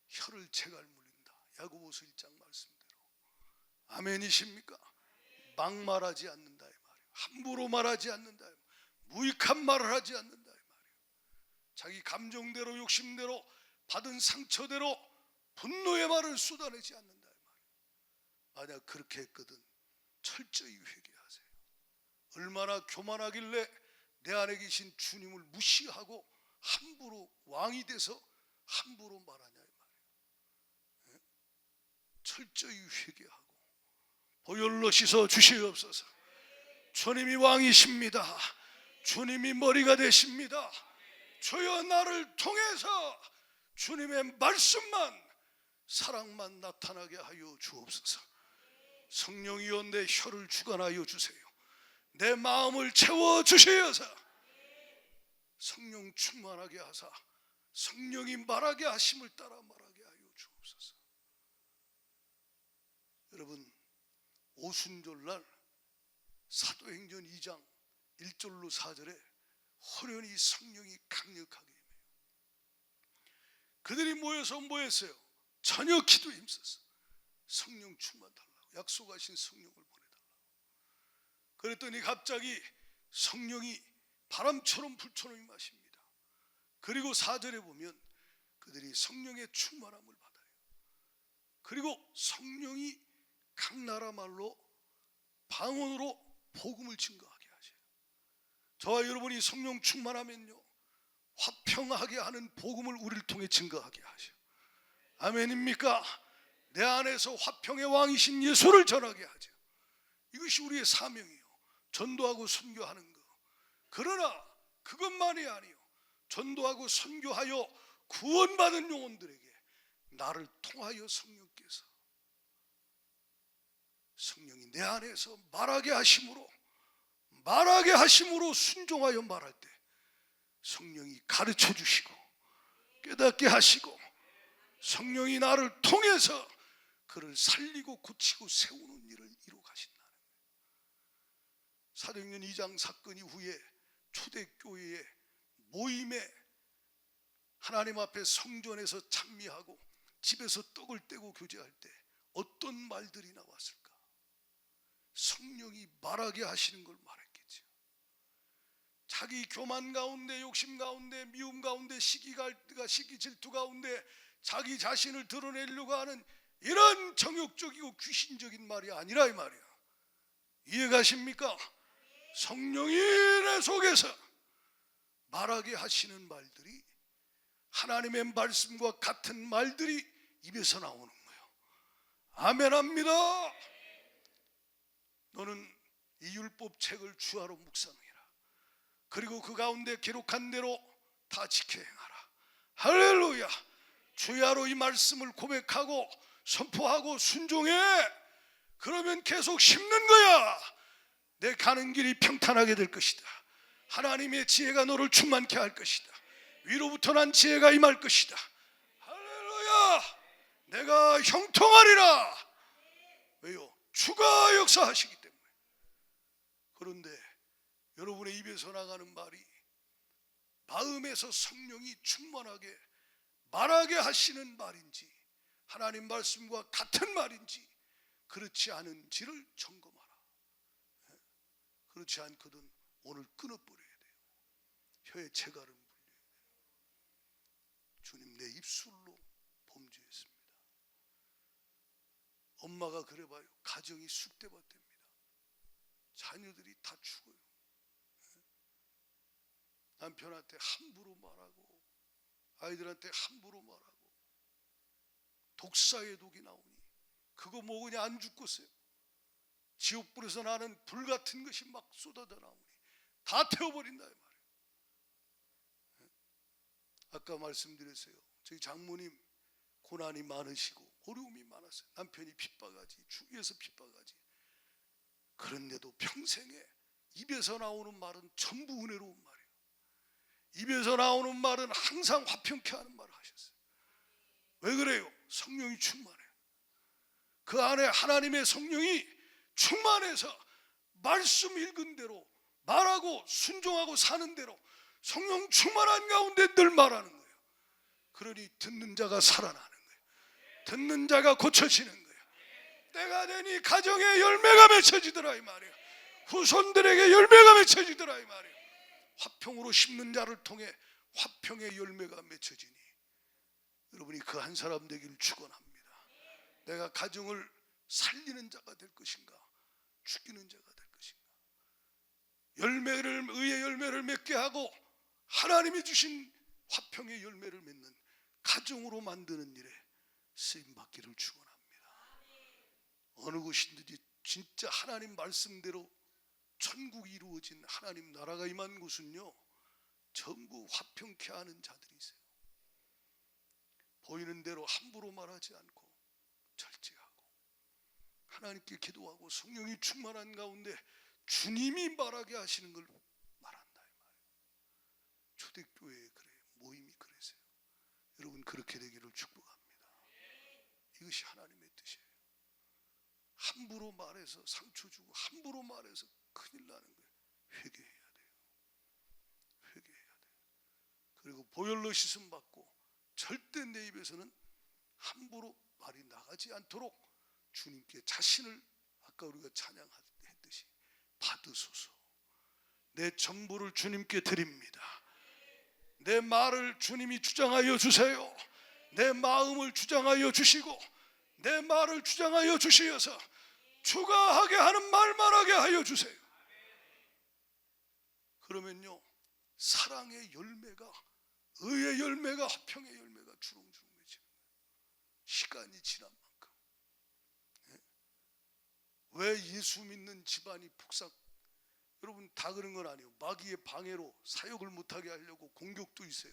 혀를 채갈 물린다. 야고보서 1장 말씀대로. 아멘이십니까? 막말하지 않는다 이 말이에요. 함부로 말하지 않는다 이 말이에요. 무익한 말을 하지 않는다 이 말이에요. 자기 감정대로 욕심대로 받은 상처대로 분노의 말을 쏟아내지 않는다 이 말이에요. 만약 그렇게 했거든 철저히 회개하세요. 얼마나 교만하길래 내 안에 계신 주님을 무시하고 함부로 왕이 돼서 함부로 말하냐 이 말이에요. 철저히 회개하고 보혈로 씻어 주시옵소서. 주님이 왕이십니다. 주님이 머리가 되십니다. 주여, 나를 통해서 주님의 말씀만 사랑만 나타나게 하여 주옵소서. 성령이여, 내 혀를 주관하여 주세요. 내 마음을 채워 주시어서 성령 충만하게 하사 성령이 말하게 하심을 따라 말하게 하여 주옵소서. 여러분, 오순절날 사도행전 2장 1절로 4절에 호련히 성령이 강력하게 임해요. 그들이 모여서 뭐 했어요? 저녁 기도에 힘썼어. 성령 충만 달라고, 약속하신 성령을 보내달라고. 그랬더니 갑자기 성령이 바람처럼 불처럼 임하십니다. 그리고 4절에 보면 그들이 성령의 충만함을 받아요. 그리고 성령이 각 나라 말로 방언으로 복음을 증거하게 하셔요. 저와 여러분이 성령 충만하면요, 화평하게 하는 복음을 우리를 통해 증거하게 하셔요. 아멘입니까? 내 안에서 화평의 왕이신 예수를 전하게 하죠. 이것이 우리의 사명이요, 전도하고 선교하는 것. 그러나 그것만이 아니요, 전도하고 선교하여 구원받은 영혼들에게 나를 통하여 성령이 내 안에서 말하게 하심으로 순종하여 말할 때 성령이 가르쳐 주시고 깨닫게 하시고 성령이 나를 통해서 그를 살리고 고치고 세우는 일을 이루어 가신다는 거예요. 사도행전 2장 사건 이후에 초대교회의 모임에 하나님 앞에 성전에서 찬미하고 집에서 떡을 떼고 교제할 때 어떤 말들이 나왔을까? 성령이 말하게 하시는 걸 말했겠죠. 자기 교만 가운데, 욕심 가운데, 미움 가운데, 시기 질투 가운데 자기 자신을 드러내려고 하는 이런 정욕적이고 귀신적인 말이 아니라 이 말이야. 이해가십니까? 성령이 내 속에서 말하게 하시는 말들이 하나님의 말씀과 같은 말들이 입에서 나오는 거예요. 아멘합니다. 너는 이 율법 책을 주하로 묵상해라. 그리고 그 가운데 기록한 대로 다 지켜 행하라. 할렐루야. 주야로 이 말씀을 고백하고 선포하고 순종해. 그러면 계속 심는 거야. 내 가는 길이 평탄하게 될 것이다. 하나님의 지혜가 너를 충만케 할 것이다. 위로부터 난 지혜가 임할 것이다. 할렐루야. 내가 형통하리라. 왜요? 주가 역사하시기 때문에. 그런데 여러분의 입에서 나가는 말이 마음에서 성령이 충만하게 말하게 하시는 말인지, 하나님 말씀과 같은 말인지, 그렇지 않은지를 점검하라. 그렇지 않거든 오늘 끊어버려야 돼요. 혀의 체갈은 물려야 돼요. 주님, 내 입술로 범죄했습니다. 엄마가 그래봐요. 가정이 쑥대밭됩니다. 자녀들이 다 죽어요. 남편한테 함부로 말하고, 아이들한테 함부로 말하고, 독사의 독이 나오니 그거 먹으냐 안 죽겠어요. 지옥불에서 나는 불 같은 것이 막 쏟아져 나오니 다 태워버린다 이 말이에요. 아까 말씀드렸어요. 저희 장모님 고난이 많으시고 어려움이 많았어요. 남편이 핍박하지, 주위에서 핍박하지. 그런데도 평생에 입에서 나오는 말은 전부 은혜로운 말이에요. 입에서 나오는 말은 항상 화평케 하는 말을 하셨어요. 왜 그래요? 성령이 충만해요. 그 안에 하나님의 성령이 충만해서 말씀 읽은 대로 말하고 순종하고 사는 대로 성령 충만한 가운데 늘 말하는 거예요. 그러니 듣는 자가 살아나는 거예요. 듣는 자가 고쳐지는 거예요. 때가 되니 가정에 열매가 맺혀지더라 이 말이에요. 후손들에게 열매가 맺혀지더라 이 말이에요. 화평으로 심는 자를 통해 화평의 열매가 맺혀지니 여러분이 그 한 사람 되기를 축원합니다. 내가 가정을 살리는 자가 될 것인가, 죽이는 자가 될 것인가. 의의 열매를 맺게 하고 하나님이 주신 화평의 열매를 맺는 가정으로 만드는 일에 쓰임 받기를 축원합니다. 어느 곳이든지 진짜 하나님 말씀대로 천국이 이루어진 하나님 나라가 임한 곳은요, 전부 화평케 하는 자들이 있어요. 보이는 대로 함부로 말하지 않고 절제하고 하나님께 기도하고 성령이 충만한 가운데 주님이 말하게 하시는 걸 말한다 이 말이에요. 초대교회에 그래요. 모임이 그래서요. 여러분 그렇게 되기를 축복합니다. 이것이 하나님의 뜻이에요. 함부로 말해서 상처 주고 함부로 말해서 큰일 나는 거예요. 회개해야 돼요. 회개해야 돼요. 그리고 보혈로 씻음 받고 절대 내 입에서는 함부로 말이 나가지 않도록 주님께 자신을 아까 우리가 찬양했듯이 받으소서. 내 전부를 주님께 드립니다. 내 말을 주님이 주장하여 주세요. 내 마음을 주장하여 주시고 내 말을 주장하여 주시어서 주가 하게 하는 말만 하게 하여 주세요. 그러면요, 사랑의 열매가, 의의 열매가, 화평의 열매가 주렁주렁 맺히는 거예요. 시간이 지난 만큼. 왜 예수 믿는 집안이 폭삭, 여러분 다 그런 건 아니에요. 마귀의 방해로 사역을 못하게 하려고 공격도 있어요.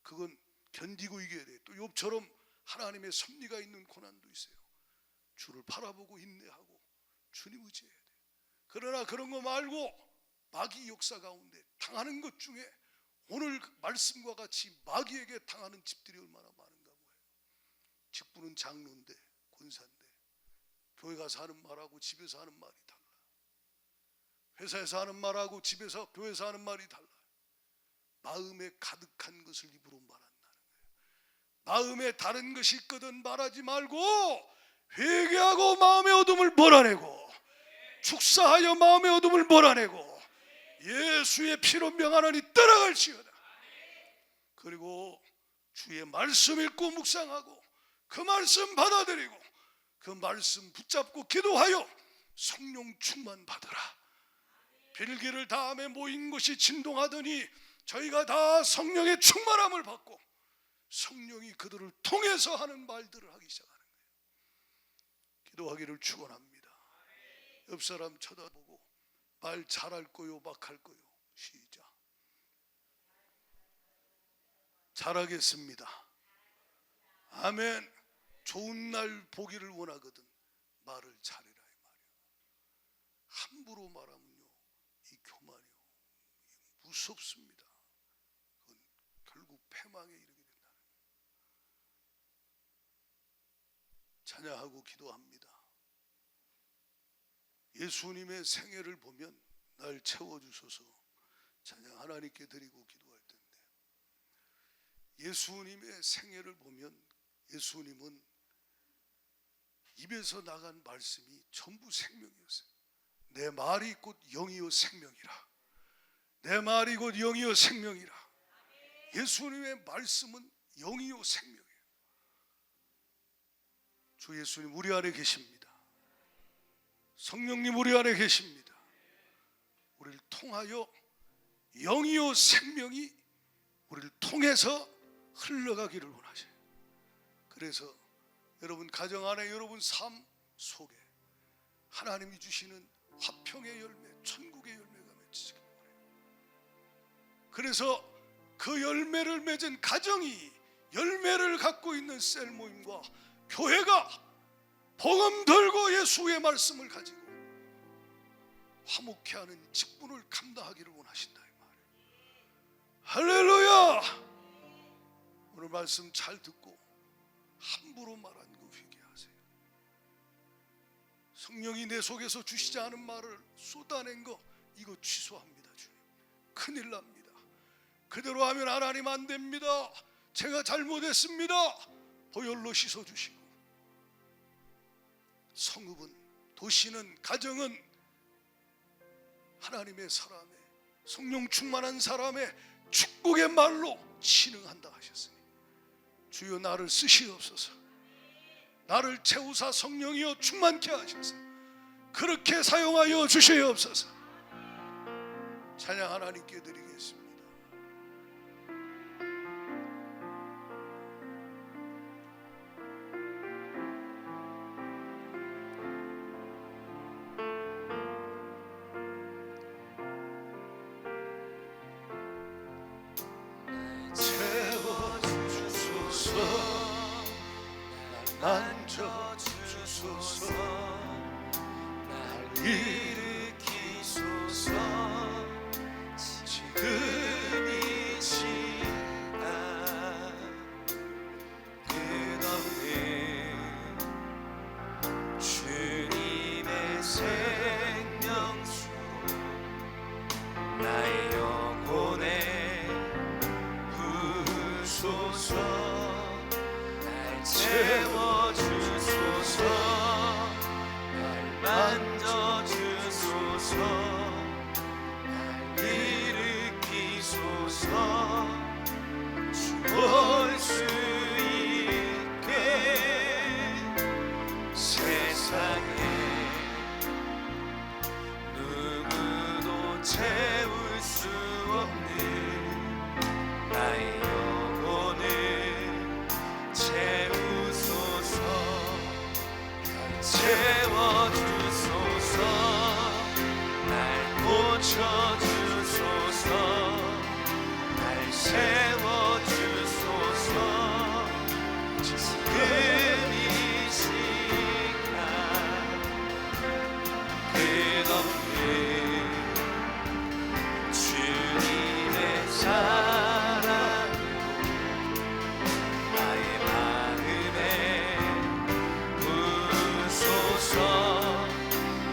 그건 견디고 이겨야 돼요. 또 욥처럼 하나님의 섭리가 있는 고난도 있어요. 주를 바라보고 인내하고 주님 의지해야 돼요. 그러나 그런 거 말고 마귀 역사 가운데 당하는 것 중에 오늘 말씀과 같이 마귀에게 당하는 집들이 얼마나 많은가 보여요. 직분은 장로인데 권사인데 교회 가서 하는 말하고 집에서 하는 말이 달라요. 회사에서 하는 말하고 집에서 교회에서 하는 말이 달라요. 마음에 가득한 것을 입으로 말한다는 거예요. 마음에 다른 것이 있거든 말하지 말고 회개하고 마음의 어둠을 몰아내고 축사하여 마음의 어둠을 몰아내고 예수의 피로 명하노니 떠나갈지어다. 그리고 주의 말씀 읽고 묵상하고 그 말씀 받아들이고 그 말씀 붙잡고 기도하여 성령 충만 받으라. 빌기를 다음에 모인 것이 진동하더니 저희가 다 성령의 충만함을 받고 성령이 그들을 통해서 하는 말들을 하기 시작하는 거예요. 기도하기를 축원합니다. 옆 사람 쳐다보고 말 잘할 거요 막할 거요. 시작. 잘하겠습니다. 아멘. 좋은 날 보기를 원하거든 말을 잘해라 이 말이야. 함부로 말하면요, 이 교만이요, 무섭습니다. 그건 결국 패망에 이르게 된다는 거예요. 찬양하고 기도합니다. 예수님의 생애를 보면 날 채워주소서 찬양 하나님께 드리고 기도할 텐데, 예수님의 생애를 보면 예수님은 입에서 나간 말씀이 전부 생명이었어요. 내 말이 곧 영이요 생명이라. 내 말이 곧 영이요 생명이라. 예수님의 말씀은 영이요 생명이에요. 주 예수님 우리 안에 계십니다. 성령님 우리 안에 계십니다. 우리를 통하여 영이요 생명이 우리를 통해서 흘러가기를 원하셔요. 그래서 여러분 가정 안에, 여러분 삶 속에 하나님이 주시는 화평의 열매, 천국의 열매가 맺히기를 원해요. 그래서 그 열매를 맺은 가정이, 열매를 갖고 있는 셀 모임과 교회가 복음 들고 예수의 말씀을 가지고 화목케 하는 직분을 감당하기를 원하신다 이 말이에요. 할렐루야. 오늘 말씀 잘 듣고 함부로 말한 거 회개하세요. 성령이 내 속에서 주시지 않은 말을 쏟아낸 거, 이거 취소합니다. 주님, 큰일 납니다. 그대로 하면 하나님 안 됩니다. 제가 잘못했습니다. 보혈로 씻어주시고, 성읍은, 도시는, 가정은 하나님의 사람의, 성령 충만한 사람의 축복의 말로 진흥한다 하셨으니 주여 나를 쓰시옵소서. 나를 채우사 성령이여 충만케 하셔서 그렇게 사용하여 주시옵소서. 찬양 하나님께 드리겠습니다. 만져주소서. 날 일으키소서. 지금 이 시간 끝없는 주님의 생명수로 나의 영혼에 부으소서. 날 채워주소서. 날 만져주소서. 날 일으키소서. 주 볼 수 있게 세상에 누구도 채울 수 없는 나의 영혼을 채우소서. 날 채워주소서. 날 고쳐주소서. 날 세워주소서. 지금 이 시간 끝없는 주님의 사랑으로 나의 마음에 부으소서.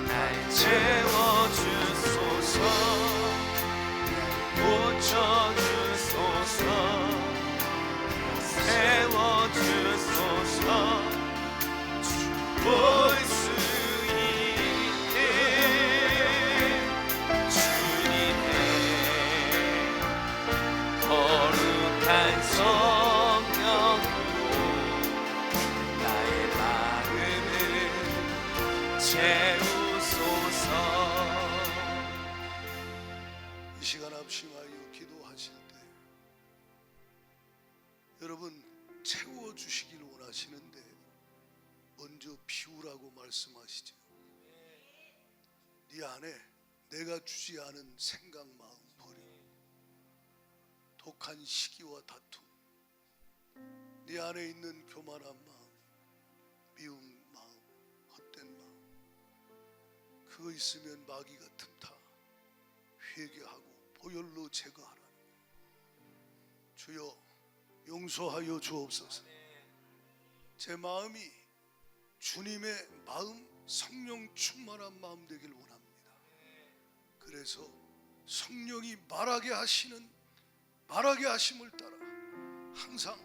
날 채워주소서. 날 고쳐주소서. 세워주소서. 주 볼 수 있게 주님의 거룩한 성령으로 나의 마음을 채우소서. 이 시간 합심하여 기도하실 때 여러분 채워주시길 원하시는데 먼저 비우라고 말씀하시죠. 네 안에 내가 주지 않은 생각, 마음 버려. 독한 시기와 다툼, 네 안에 있는 교만한 마음, 미운 마음, 헛된 마음, 그 그거 있으면 마귀가 틈타 회개하고 보혈로 제거하라. 주여 용서하여 주옵소서. 제 마음이 주님의 마음, 성령 충만한 마음 되길 원합니다. 그래서 성령이 말하게 하심을 따라 항상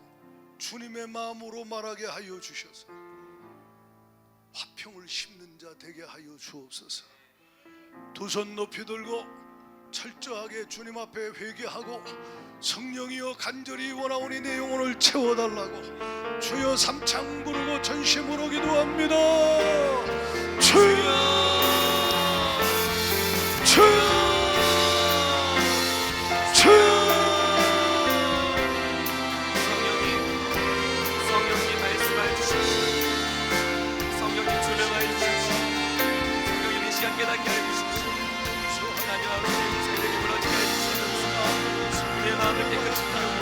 주님의 마음으로 말하게 하여 주셔서 화평을 심는 자 되게 하여 주옵소서. 두 손 높이 들고 철저하게 주님 앞에 회개하고 성령이여 간절히 원하오니 내 영혼을 채워달라고 주여 삼창 부르고 전심으로 기도합니다. 주여 주여 주여. 성령님 말씀하여 주십시오. 성령님 조명하여 주십시오. 성령님 이 시간 깨닫게 하여 주십시오. 하나님 아버지 새벽에 무너지게 해주시옵소서. 우리의 마음을 깨끗이 비우고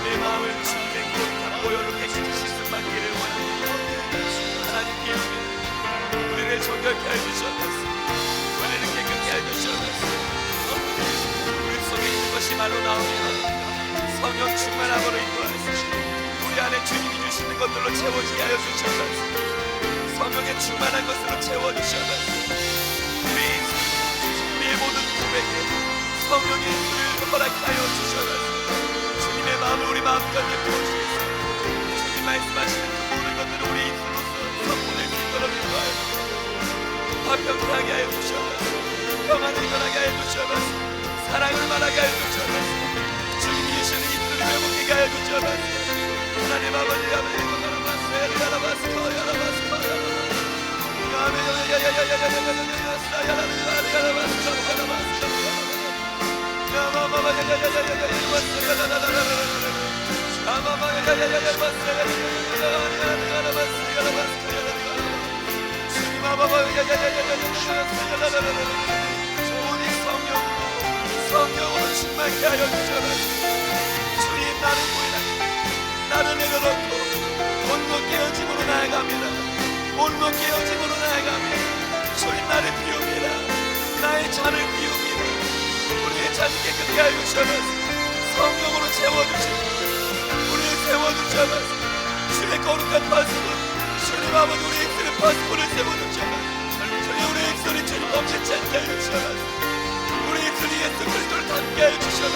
우리의 마음을 주님의 거룩한 보혈로 깨끗이 씻음받기를 원합니다. 하나님 비우며 우리를 정결케 하여 주시옵소서. 우리를 깨끗게 하여 주시옵소서. 우리 속에 있는 것이 말로 나오며 성령 충만함으로 인도하시고 우리 안에 주님이 주시는 것들로 채워지게 하여 주시옵소서. 성령의 충만한 것으로 채워주시옵소서. 우리의 모든 고백에 성령의 입술을 허락하여 주셔서 주님의 마음을 우리 마음 가운데 부어주셔서 주님 말씀하시는 그 모든 것들을 우리 입술로서 선포될 수 있도록 인도하여 주셔서 화평케 하게 하여 주셔서 평안을 일어나게 하여 주셔서 사랑을 말하게 하여 주셔서 주님이 주시는 입술을 회복하게 하여 주셔서 하나님 아버지 성령으로 충만케 하여 주셔서 주님 나를 구원하시고 나를 내려놓고 온몸 깨어짐으로 나아갑니다. 온몸 깨어짐으로 나아갑니다. 주님 나를 비웁니다. 나의 잔을 비웁니다. 우리의 잔을 깨끗게 하여 주셔서 성령으로 채워주시고 우리를 세워주셔서 주의 거룩한 파수꾼 주님 아버지 우리의 입술의 파수꾼을 세워주셔서 주님 우리의 입술이 주님 범죄치 않게 하여 주셔서 우리 입술이 예수 그리스도를 닮게 하여 주셔서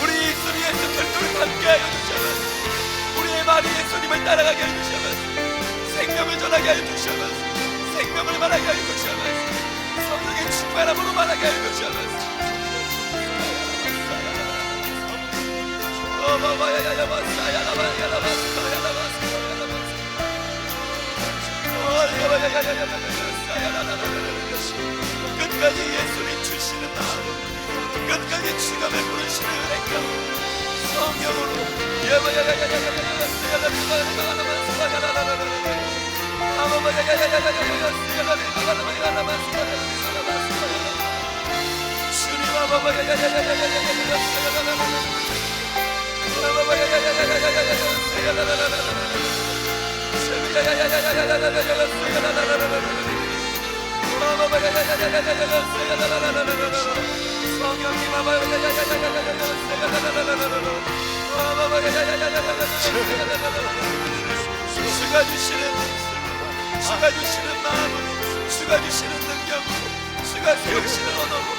우리 입술이 예수 그리스도를 닮게 하여 주셔서 우리의 말이 예수님을 따라가게 하여 주셔서 생명을 전하게 하여 주셔서 생명을 말하게 하여 주셔서 성령의 충만함으로 말하게 하여 주셔서 끝까지 예수님 주시는 마음 끝까지 주감에 부르시는 은혜가 성령으로 주가 주시는 마음으로 주가 주시는 능력으로 주가 세우시는 언어로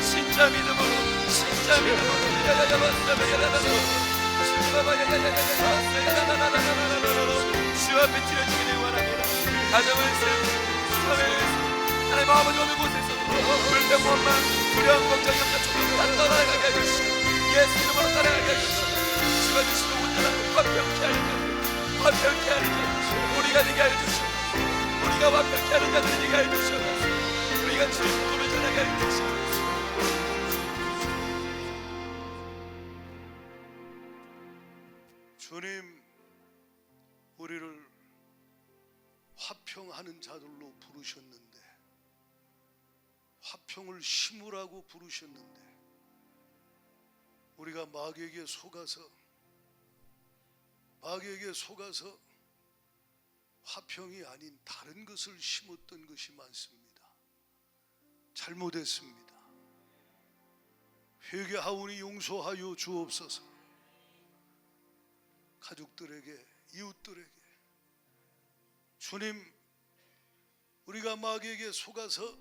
진짜 믿음으로 주 앞에 드려지기를 원합니다. 가정을 세우고 사회를 세우고 하나님 아버지 어느 곳에서도 불평 원망 두려움 걱정 염려 초점 다 떠나가게 해주시고 예수 이름으로 따라가게 해주시고 주가 주시는 온전한 화평케 하는 화평케 하는 우리가 되게 해주시고 우리가 화평케 하는 자들이 되게 해주시고 우리가 주의 복음을 전하게 해주시고 주님 하는 자들로 부르셨는데, 화평을 심으라고 부르셨는데, 우리가 마귀에게 속아서 화평이 아닌 다른 것을 심었던 것이 많습니다. 잘못했습니다. 회개하오니 용서하여 주옵소서. 가족들에게, 이웃들에게, 주님, 우리가 마귀에게 속아서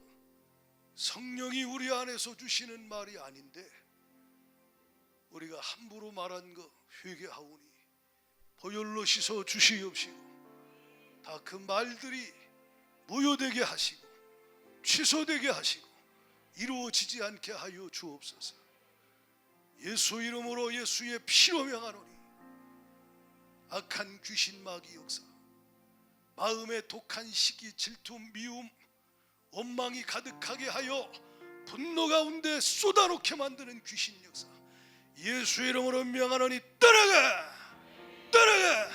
성령이 우리 안에서 주시는 말이 아닌데 우리가 함부로 말한 거 회개하오니 보혈로 씻어 주시옵시고, 다 그 말들이 무효되게 하시고 취소되게 하시고 이루어지지 않게 하여 주옵소서. 예수 이름으로, 예수의 피로 명하노니 악한 귀신 마귀 역사, 마음에 독한 시기, 질투, 미움, 원망이 가득하게 하여 분노 가운데 쏟아놓게 만드는 귀신 역사, 예수 이름으로 명하노니 떠나가, 떠나가,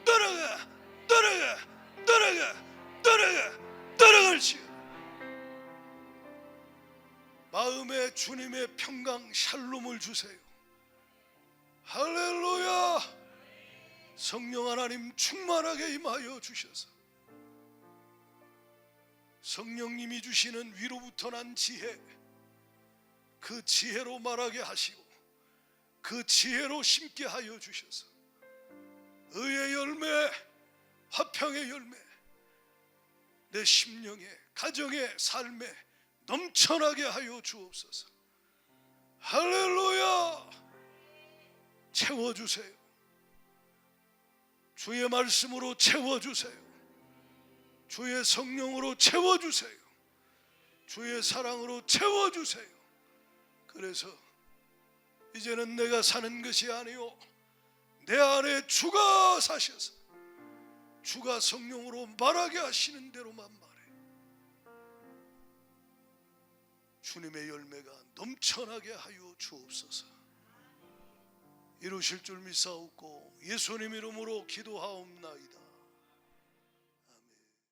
떠나가, 떠나가, 떠나가, 떠나가, 떠나갈지어다. 마음에 주님의 평강 샬롬을 주세요. 할렐루야. 성령 하나님 충만하게 임하여 주셔서 성령님이 주시는 위로부터 난 지혜, 그 지혜로 말하게 하시고 그 지혜로 심게 하여 주셔서 의의 열매, 화평의 열매, 내 심령에, 가정의 삶에 넘쳐나게 하여 주옵소서. 할렐루야. 채워주세요. 주의 말씀으로 채워주세요. 주의 성령으로 채워주세요. 주의 사랑으로 채워주세요. 그래서 이제는 내가 사는 것이 아니요 내 안에 주가 사셔서 주가 성령으로 말하게 하시는 대로만 말해. 주님의 열매가 넘쳐나게 하여 주옵소서. 이루실 줄 믿사옵고 예수님 이름으로 기도하옵나이다.